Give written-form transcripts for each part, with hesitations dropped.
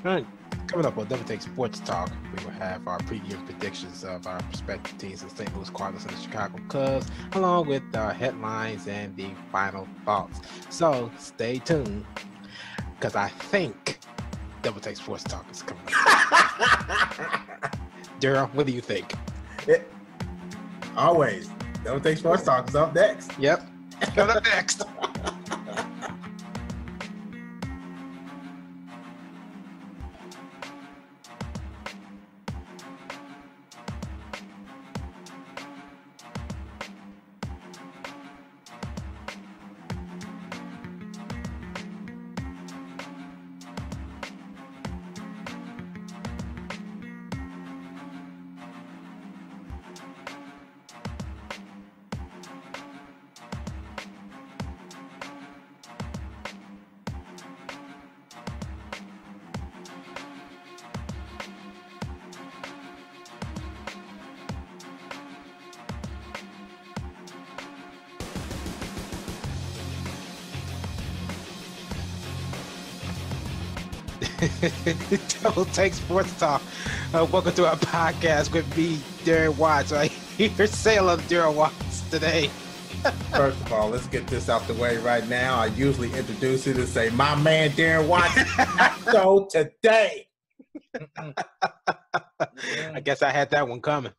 All right, coming up on Double Take Sports Talk, we will have our preview and predictions of our prospective teams, the St. Louis Cardinals and the Chicago Cubs, along with our headlines and the final thoughts. So stay tuned, because I think Double Take Sports Talk is coming up. Daryl, what do you think? Always. Double Take Sports Talk is up next. Yep, coming up next. Double Take Sports Talk. Welcome to our podcast with me, Darren Watts. I hear sale of Darren Watts today. First of all, let's get this out the way right now. I usually introduce it and say, my man Darren Watts. So today. I guess I had that one coming.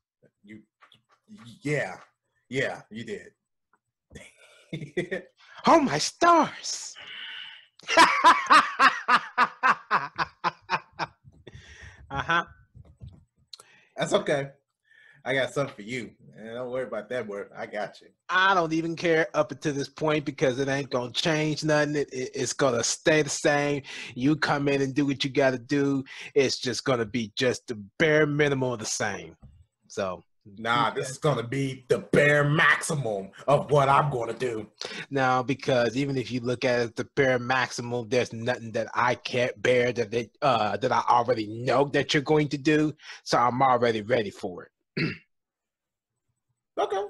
Yeah, you did. Oh, my stars. That's okay. I got something for you. Don't worry about that word. I got you. I don't even care up until this point because it ain't going to change nothing. It's going to stay the same. You come in and do what you got to do. It's just going to be just the bare minimum of the same. So. Nah, this is going to be the bare maximum of what I'm going to do. Now, because even if you look at it, the bare maximum, there's nothing that I can't bear that I already know that you're going to do. So I'm already ready for it. Okay.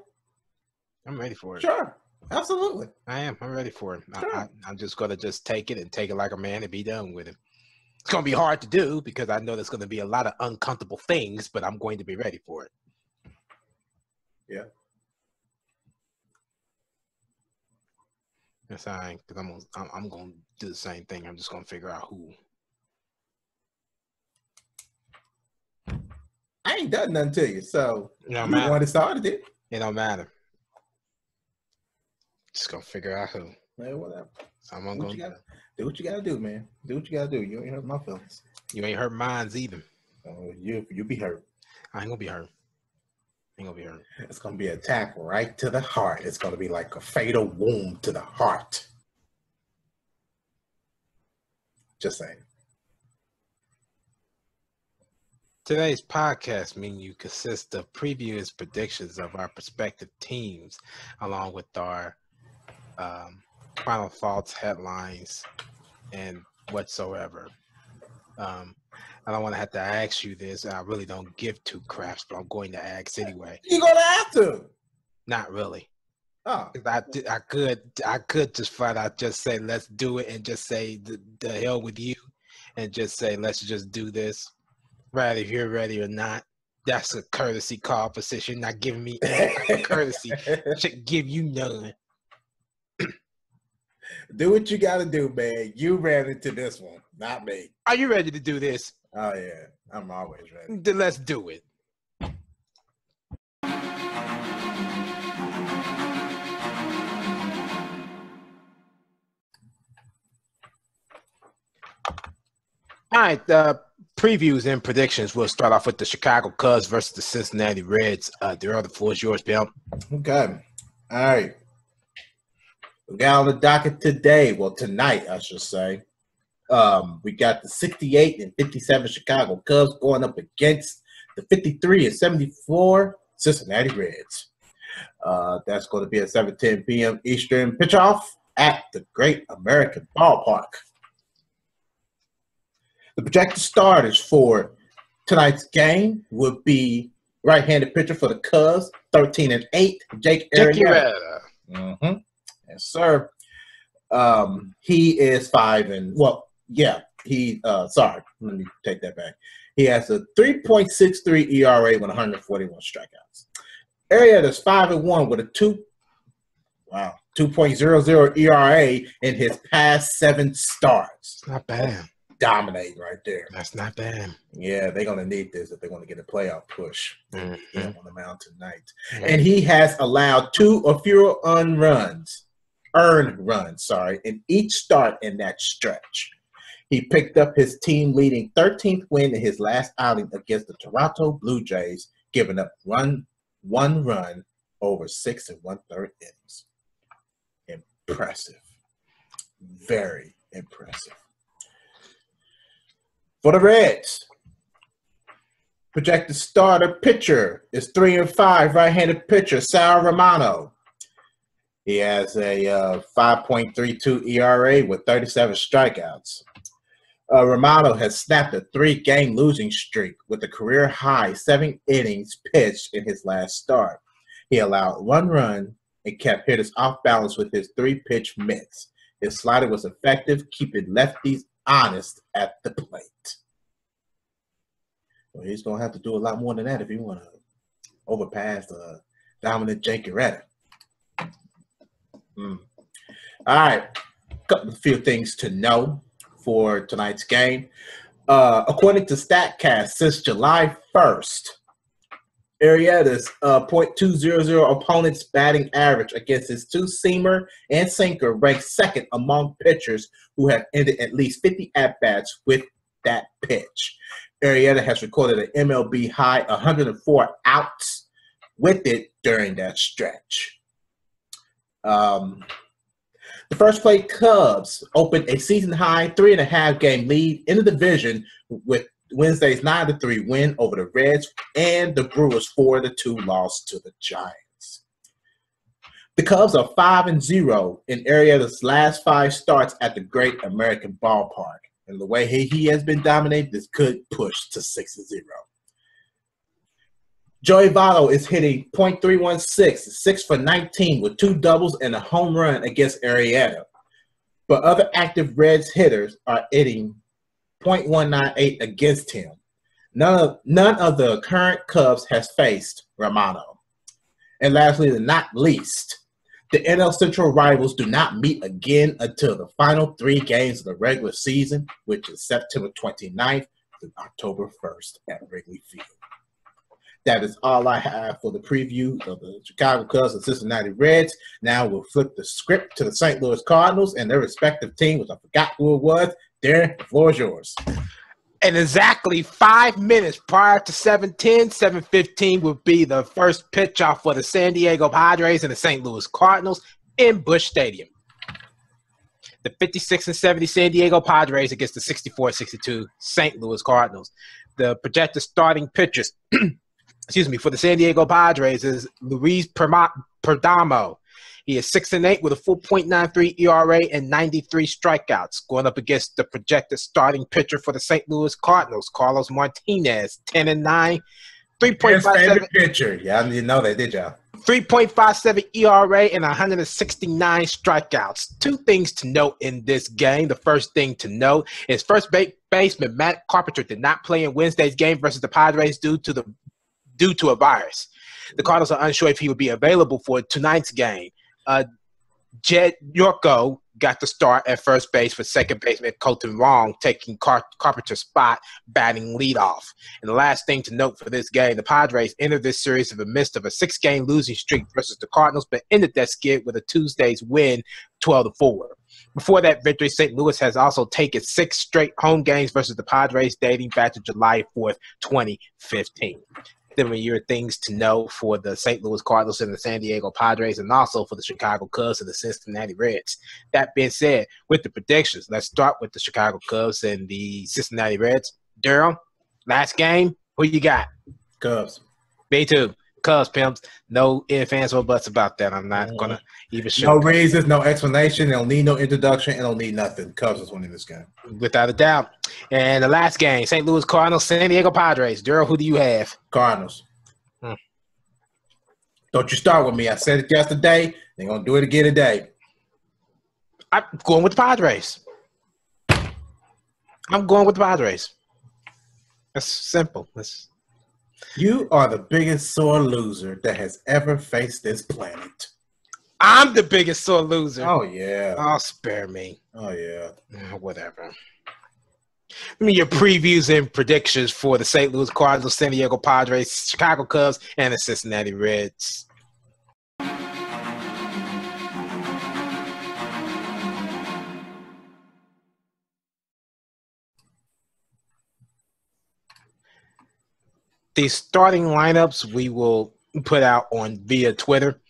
I'm ready for it. Sure. Absolutely. I am. I'm ready for it. Sure. I'm just going to take it like a man and be done with it. It's going to be hard to do because I know there's going to be a lot of uncomfortable things, but I'm going to be ready for it. Yeah. That's all right, because I'm going to do the same thing. I'm just going to figure out who. I ain't done nothing to you, so you the one that started it. It don't matter. Just going to figure out who. Man, whatever. So I'm going to do what you got to do, man. Do what you got to do. You ain't hurt my feelings. You ain't hurt mine either. You be hurt. I ain't going to be hurt. It's going to be an attack right to the heart. It's going to be like a fatal wound to the heart. Just saying. Today's podcast menu consists of previews, predictions of our prospective teams, along with our final thoughts, headlines, and whatsoever. I don't want to have to ask you this. I really don't give two craps, but I'm going to ask anyway. You're going to have to. Not really. Oh. I could just flat out just say, let's do it and just say the hell with you and just say, let's just do this. Right, if you're ready or not. That's a courtesy call for since you're not giving me any type of courtesy. I should give you none. Do what you got to do, man. You ran into this one, not me. Are you ready to do this? Oh, yeah. I'm always ready. Then let's do it. All right, previews and predictions. We'll start off with the Chicago Cubs versus the Cincinnati Reds. The floor is yours, Bill. Okay. All right. We got on the docket today. Well, tonight, I should say. We got the 68 and 57 Chicago Cubs going up against the 53 and 74 Cincinnati Reds. That's going to be at 7:10 p.m. Eastern pitch-off at the Great American Ballpark. The projected starters for tonight's game would be right-handed pitcher for the Cubs, 13-8, Jake Arrieta. Mm-hmm. Yes, sir. He is 5 and sorry, let me take that back. He has a 3.63 ERA with 141 strikeouts. Arrieta's 5-1 with a 2.00 ERA in his past 7 starts. It's not bad. Dominating right there. That's not bad. Yeah, they're going to need this if they want to get a playoff push. Mm-hmm. Yeah, on the mound tonight. Mm-hmm. And he has allowed 2 or fewer earned runs, in each start in that stretch. He picked up his team-leading 13th win in his last outing against the Toronto Blue Jays, giving up 1 run over 6 1/3 innings. Impressive. Very impressive. For the Reds, projected starter pitcher is 3-5, right-handed pitcher Sal Romano. He has a 5.32 ERA with 37 strikeouts. Romano has snapped a 3-game losing streak with a career-high 7 innings pitched in his last start. He allowed 1 run and kept hitters off balance with his 3-pitch mix. His slider was effective, keeping lefties honest at the plate. Well, he's going to have to do a lot more than that if he want to overpass dominant Jake Arrieta. All right, a few things to know for tonight's game. According to StatCast, since July 1st, Arrieta's .200 opponent's batting average against his 2-seamer and sinker ranks second among pitchers who have ended at least 50 at-bats with that pitch. Arrieta has recorded an MLB high 104 outs with it during that stretch. The first place Cubs opened a season-high 3.5-game lead in the division with Wednesday's 9-3 win over the Reds and the Brewers' 4-2 loss to the Giants. The Cubs are 5-0 in Arrieta's last 5 starts at the Great American Ballpark, and the way he has been dominated, this could push to 6-0. Joey Votto is hitting .316, 6 for 19 with 2 doubles and a home run against Arrieta. But other active Reds hitters are hitting .198 against him. None of the current Cubs has faced Romano. And lastly, but not least, the NL Central rivals do not meet again until the final 3 games of the regular season, which is September 29th to October 1st at Wrigley Field. That is all I have for the preview of the Chicago Cubs and Cincinnati Reds. Now we'll flip the script to the St. Louis Cardinals and their respective teams, which I forgot who it was. Darren, the floor is yours. And exactly 5 minutes prior to 7:10, 7:15 will be the first pitch off for the San Diego Padres and the St. Louis Cardinals in Busch Stadium. The 56-70 San Diego Padres against the 64-62 St. Louis Cardinals. The projected starting pitchers for the San Diego Padres is Luis Perdomo. He is 6-8 with a 4.93 ERA and 93 strikeouts. Going up against the projected starting pitcher for the St. Louis Cardinals, Carlos Martinez, 10-9, 3.57 pitcher. Yeah, I didn't know that, did y'all? 3.57 ERA and 169 strikeouts. 2 things to note in this game. The first thing to note is first baseman Matt Carpenter did not play in Wednesday's game versus the Padres due to a virus. The Cardinals are unsure if he would be available for tonight's game. Jed Yorko got the start at first base for second baseman Colton Wong, taking Carpenter's spot, batting leadoff. And the last thing to note for this game, the Padres entered this series in the midst of a 6-game losing streak versus the Cardinals, but ended that skid with a Tuesday's win, 12-4. Before that victory, St. Louis has also taken 6 straight home games versus the Padres dating back to July 4th, 2015. Then were your things to know for the St. Louis Cardinals and the San Diego Padres, and also for the Chicago Cubs and the Cincinnati Reds. That being said, with the predictions, let's start with the Chicago Cubs and the Cincinnati Reds. Daryl, last game, who you got? Cubs. Me too. Cubs, pimps. No ifs, ands, or buts about that. I'm not going to even show. No reasons, no explanation. They don't need no introduction. They don't need nothing. Cubs is winning this game. Without a doubt. And the last game, St. Louis Cardinals, San Diego Padres. Daryl, who do you have? Cardinals. Don't you start with me. I said it yesterday. They're going to do it again today. I'm going with the Padres. I'm going with the Padres. That's simple. You are the biggest sore loser that has ever faced this planet. I'm the biggest sore loser. Oh, yeah. Oh, spare me. Oh, yeah. Whatever. Give me your previews and predictions for the St. Louis Cardinals, San Diego Padres, Chicago Cubs, and the Cincinnati Reds. The starting lineups we will put out on via Twitter.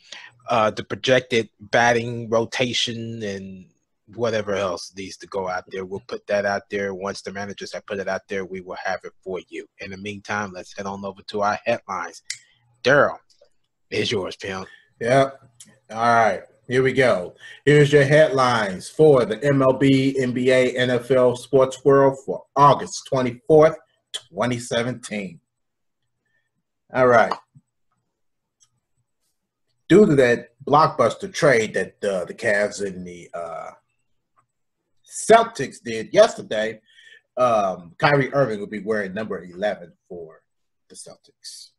The projected batting rotation and whatever else needs to go out there. We'll put that out there. Once the managers have put it out there, we will have it for you. In the meantime, let's head on over to our headlines. Daryl, it's yours, pimp. Yep. All right. Here we go. Here's your headlines for the MLB, NBA, NFL sports world for August 24th, 2017. All right. Due to that blockbuster trade that the Cavs and the Celtics did yesterday, Kyrie Irving will be wearing number 11 for the Celtics.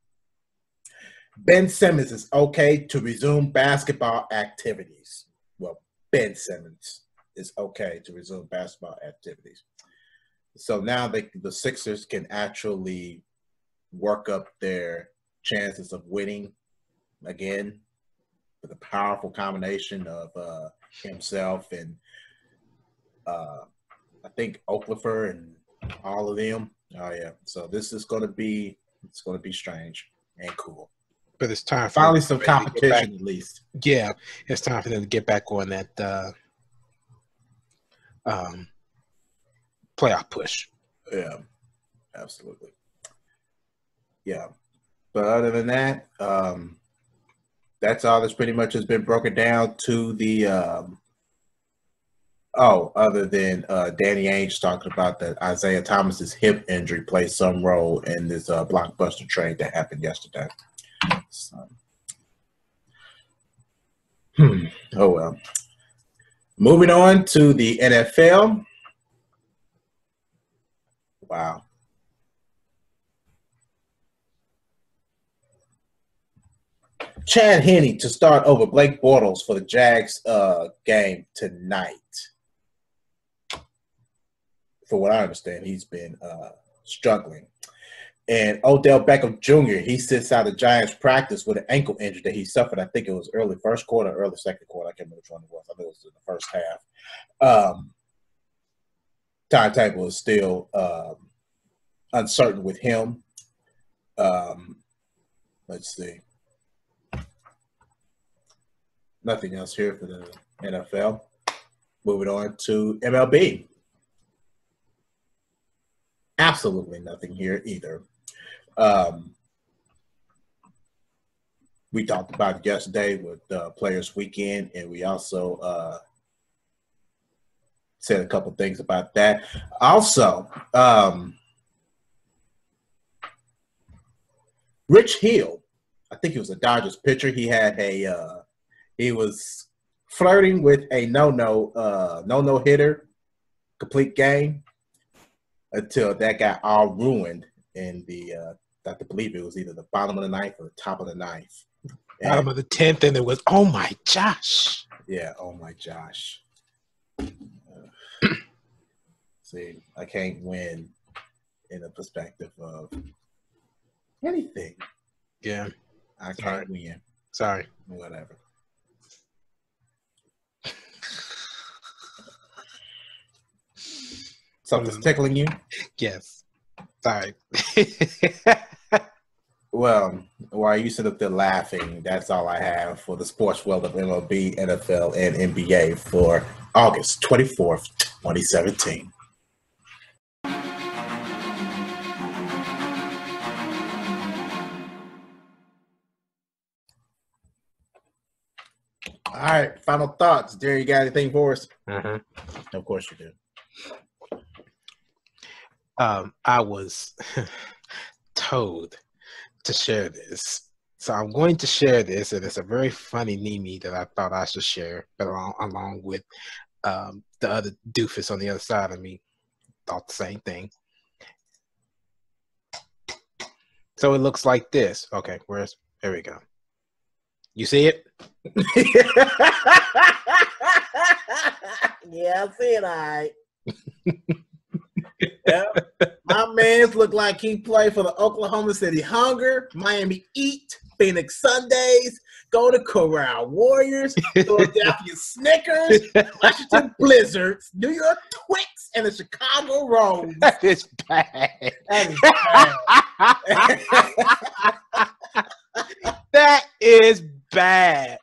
Ben Simmons is okay to resume basketball activities. Well, Ben Simmons is okay to resume basketball activities. So now the Sixers can actually work up their chances of winning again with a powerful combination of himself and I think Oklafer and all of them. Oh yeah, so this is going to be strange and cool. But it's time for finally some competition at least. Yeah, it's time for them to get back on that playoff push. Yeah, absolutely. Yeah, but other than that, that's all that's pretty much has been broken down to the other than Danny Ainge talking about that Isaiah Thomas's hip injury played some role in this blockbuster trade that happened yesterday. So, oh well. Moving on to the NFL. Wow. Chad Henne to start over Blake Bortles for the Jags game tonight. For what I understand, he's been struggling. And Odell Beckham Jr., he sits out of Giants practice with an ankle injury that he suffered. I think it was early first quarter, early second quarter. I can't remember which one it was. I think it was in the first half. Timetable is still uncertain with him. Let's see. Nothing else here for the NFL. Moving on to MLB. Absolutely nothing here either. We talked about it yesterday with Players Weekend, and we also said a couple things about that. Also, Rich Hill, I think he was a Dodgers pitcher. He had he was flirting with a no hitter, complete game, until that got all ruined in the I believe it was either the bottom of the ninth or the top of the ninth. Bottom of the 10th, and it was, oh my gosh. Yeah, oh my gosh. See, I can't win in the perspective of anything. Yeah. I can't win. Sorry. Whatever. Something's tickling you? Yes. Sorry. Well, while you sit up there laughing, that's all I have for the sports world of MLB, NFL, and NBA for August 24th, 2017. All right, final thoughts. Jerry, you got anything for us? Of course you do. I was told to share this. So I'm going to share this, and it's a very funny meme that I thought I should share along with the other doofus on the other side of me. thought the same thing. So it looks like this. Okay, there we go. You see it? Yeah, I see it, all right. Yep. My man's look like he played for the Oklahoma City Hunger, Miami Heat, Phoenix Sundays, Golden Corral Warriors, Philadelphia Snickers, Washington Blizzards, New York Twix, and the Chicago Rose. That is bad. That is bad. That is bad.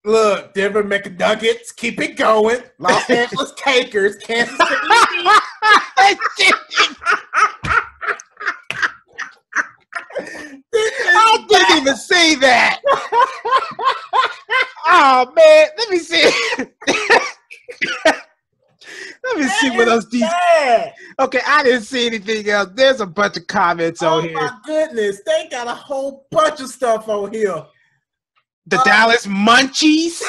Look, Denver McNuggets, keep it going. Los Angeles Takers, Kansas City Heat. I didn't even see that. Oh man, let me see. Let me see what else these. Okay, I didn't see anything else. There's a bunch of comments on here. Oh my goodness, they got a whole bunch of stuff on here. The Dallas Munchies.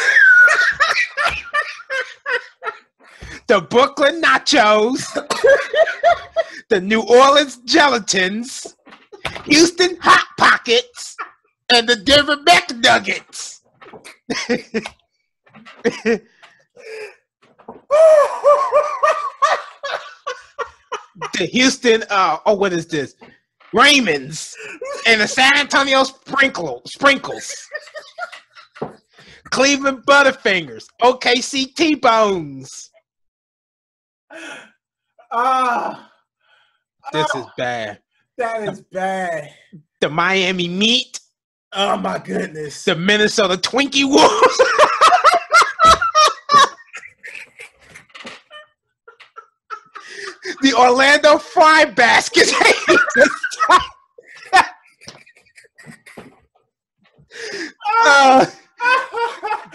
The Brooklyn Nachos. The New Orleans Gelatins. Houston Hot Pockets. And the Denver McNuggets. The Houston, what is this? Raymond's. And the San Antonio Sprinkles. Cleveland Butterfingers. OKC T-Bones. This is bad. That is bad. The Miami Meat. Oh my goodness. The Minnesota Twinkie Wolves. The Orlando Fry Baskets.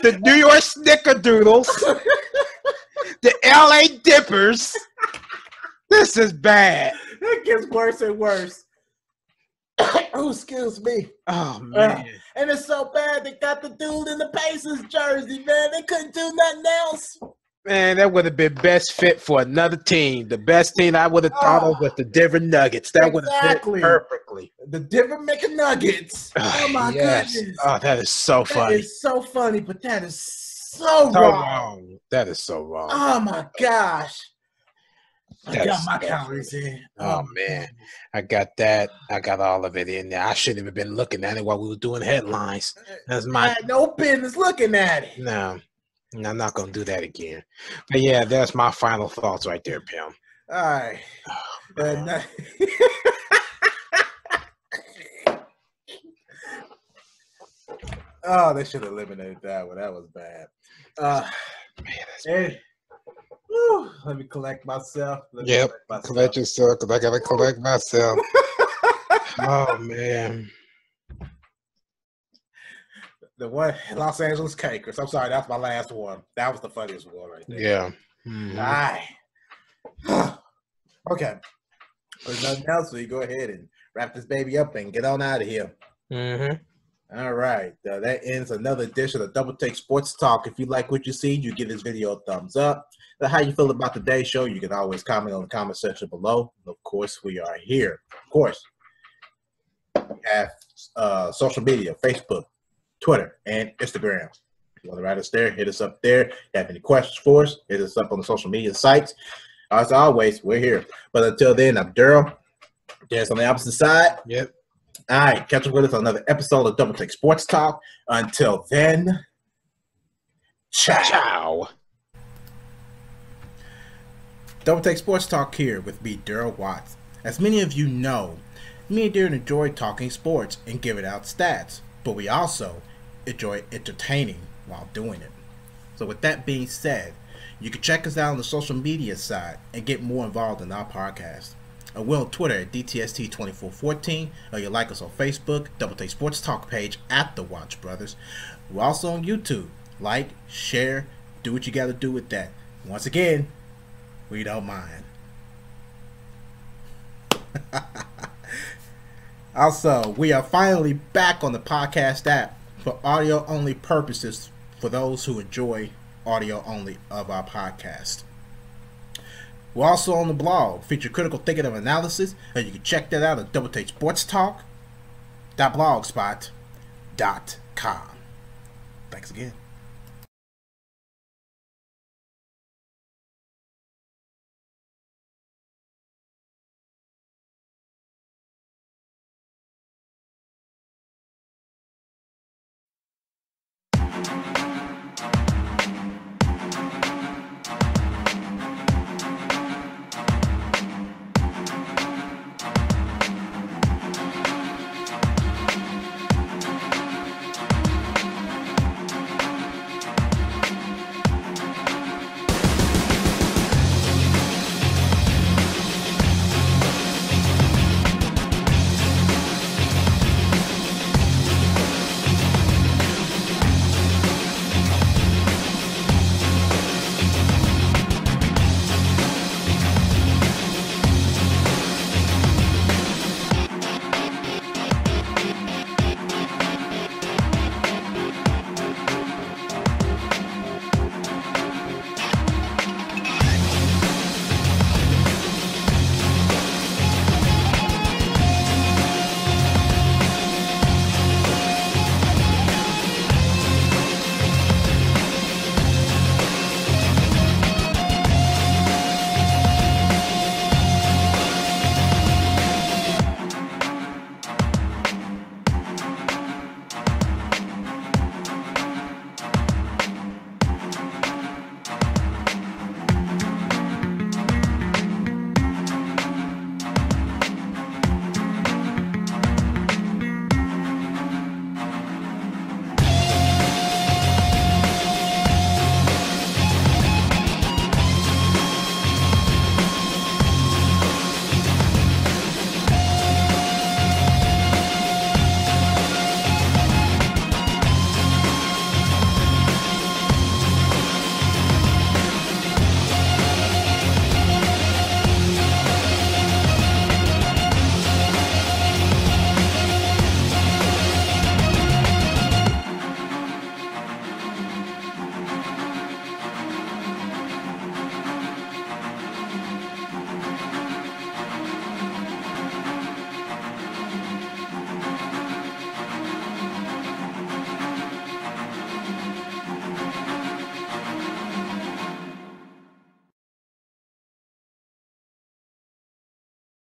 The New York Snickerdoodles. The LA Dippers. This is bad. It gets worse and worse. Oh, excuse me. Oh, man. And it's so bad they got the dude in the Pacers jersey, man. They couldn't do nothing else. Man, that would have been best fit for another team. The best team I would have thought of was the Denver Nuggets. That would have fit perfectly. The Denver McNuggets. Oh, my goodness. Oh, that is so funny. That is so funny, but that is so wrong. That is so wrong. Oh, my gosh. I got my so calories in. Oh, man. I got that. I got all of it in there. I shouldn't have been looking at it while we were doing headlines. That's I had no business looking at it. No, I'm not going to do that again. But, yeah, that's my final thoughts right there, Pim. All right. Oh, they should have eliminated that one. That was bad. Man, that's Whew, let me collect myself. Collect yourself because I got to collect myself. Oh, man. The one, Los Angeles Takers. I'm sorry, that's my last one. That was the funniest one right there. Yeah. Mm-hmm. All right. Okay. There's nothing else, so you go ahead and wrap this baby up and get on out of here. Mm-hmm. All right. That ends another edition of Double Take Sports Talk. If you like what you see, you give this video a thumbs up. How you feel about today's show, you can always comment on the comment section below. Of course, we are here. Of course, we have social media, Facebook, Twitter, and Instagram. If you want to write us there, hit us up there. If you have any questions for us, hit us up on the social media sites. As always, we're here. But until then, I'm Daryl. There's on the opposite side. Yep. All right. Catch up with us on another episode of Double Take Sports Talk. Until then, ciao. Double Take Sports Talk here with me, Daryl Watts. As many of you know, me and Darren enjoy talking sports and giving out stats, but we also enjoy entertaining while doing it. So with that being said, you can check us out on the social media side and get more involved in our podcast. We're on Twitter at DTST2414, or you like us on Facebook, Double Take Sports Talk page at The Watch Brothers. We're also on YouTube. Like, share, do what you got to do with that. Once again, we don't mind. Also, we are finally back on the podcast app for audio-only purposes for those who enjoy audio-only of our podcast. We're also on the blog, feature critical thinking and analysis, and you can check that out at doubleTakeSportsTalk.blogspot.com. Thanks again.